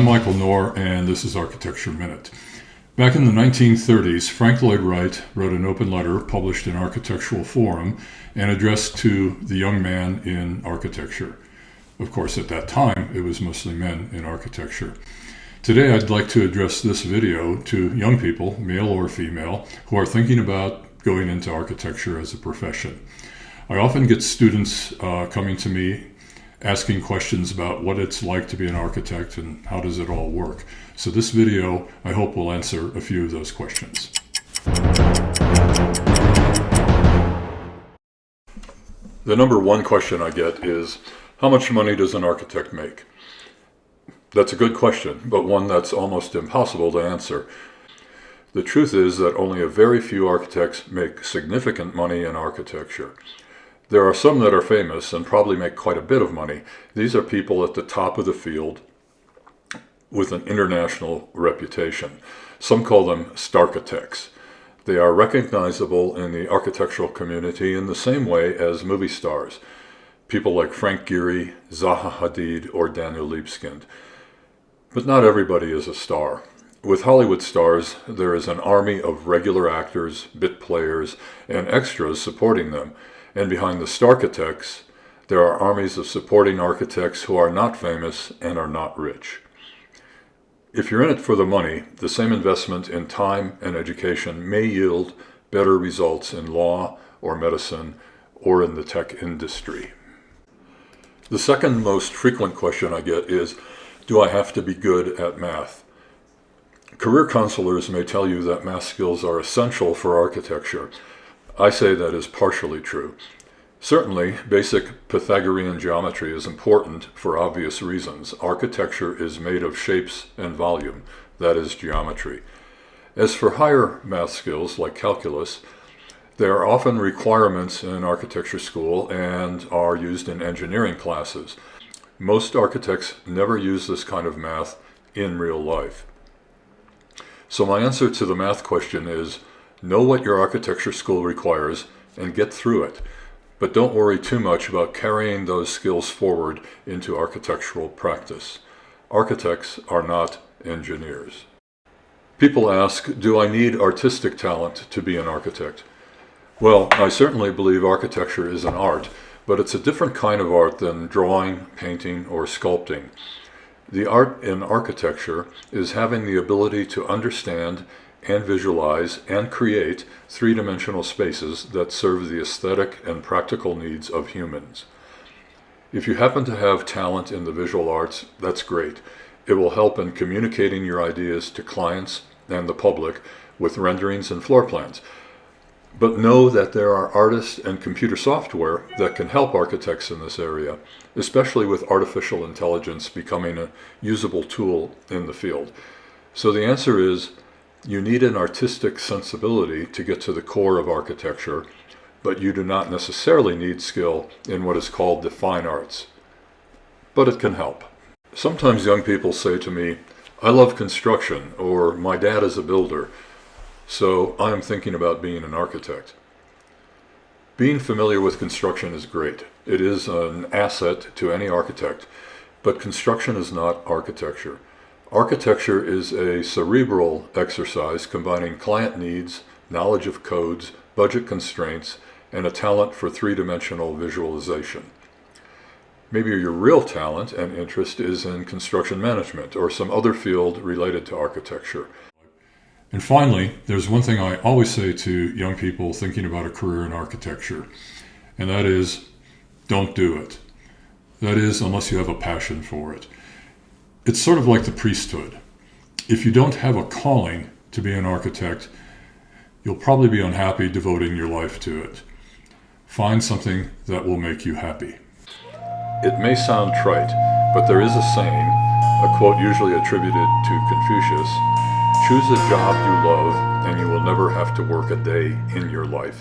I'm Michael Knorr, and this is Architecture Minute. Back in the 1930s, Frank Lloyd Wright wrote an open letter published in Architectural Forum and addressed to the young man in architecture. Of course, at that time, it was mostly men in architecture. Today, I'd like to address this video to young people, male or female, who are thinking about going into architecture as a profession. I often get students coming to me asking questions about what it's like to be an architect and how does it all work. So this video, I hope, will answer a few of those questions. The number one question I get is, how much money does an architect make? That's a good question, but one that's almost impossible to answer. The truth is that only a very few architects make significant money in architecture. There are some that are famous and probably make quite a bit of money. These are people at the top of the field with an international reputation. Some call them starchitects. They are recognizable in the architectural community in the same way as movie stars. People like Frank Gehry, Zaha Hadid, or Daniel Libeskind. But not everybody is a star. With Hollywood stars, there is an army of regular actors, bit players, and extras supporting them. And behind the starchitects, there are armies of supporting architects who are not famous and are not rich. If you're in it for the money, the same investment in time and education may yield better results in law or medicine or in the tech industry. The second most frequent question I get is, do I have to be good at math? Career counselors may tell you that math skills are essential for architecture. I say that is partially true. Certainly, basic Pythagorean geometry is important for obvious reasons. Architecture is made of shapes and volume, that is geometry. As for higher math skills like calculus, there are often requirements in architecture school and are used in engineering classes. Most architects never use this kind of math in real life. So my answer to the math question is, know what your architecture school requires and get through it. But don't worry too much about carrying those skills forward into architectural practice. Architects are not engineers. People ask, do I need artistic talent to be an architect? Well, I certainly believe architecture is an art, but it's a different kind of art than drawing, painting, or sculpting. The art in architecture is having the ability to understand and visualize and create three-dimensional spaces that serve the aesthetic and practical needs of humans. If you happen to have talent in the visual arts, that's great. It will help in communicating your ideas to clients and the public with renderings and floor plans. But know that there are artists and computer software that can help architects in this area, especially with artificial intelligence becoming a usable tool in the field. So the answer is, you need an artistic sensibility to get to the core of architecture, but you do not necessarily need skill in what is called the fine arts. But it can help. Sometimes young people say to me, I love construction, or my dad is a builder, so I am thinking about being an architect. Being familiar with construction is great. It is an asset to any architect, but construction is not architecture. Architecture is a cerebral exercise combining client needs, knowledge of codes, budget constraints, and a talent for three-dimensional visualization. Maybe your real talent and interest is in construction management or some other field related to architecture. And finally, there's one thing I always say to young people thinking about a career in architecture, and that is, don't do it. That is, unless you have a passion for it. It's sort of like the priesthood. If you don't have a calling to be an architect, you'll probably be unhappy devoting your life to it. Find something that will make you happy. It may sound trite, but there is a saying, a quote usually attributed to Confucius, choose a job you love and you will never have to work a day in your life.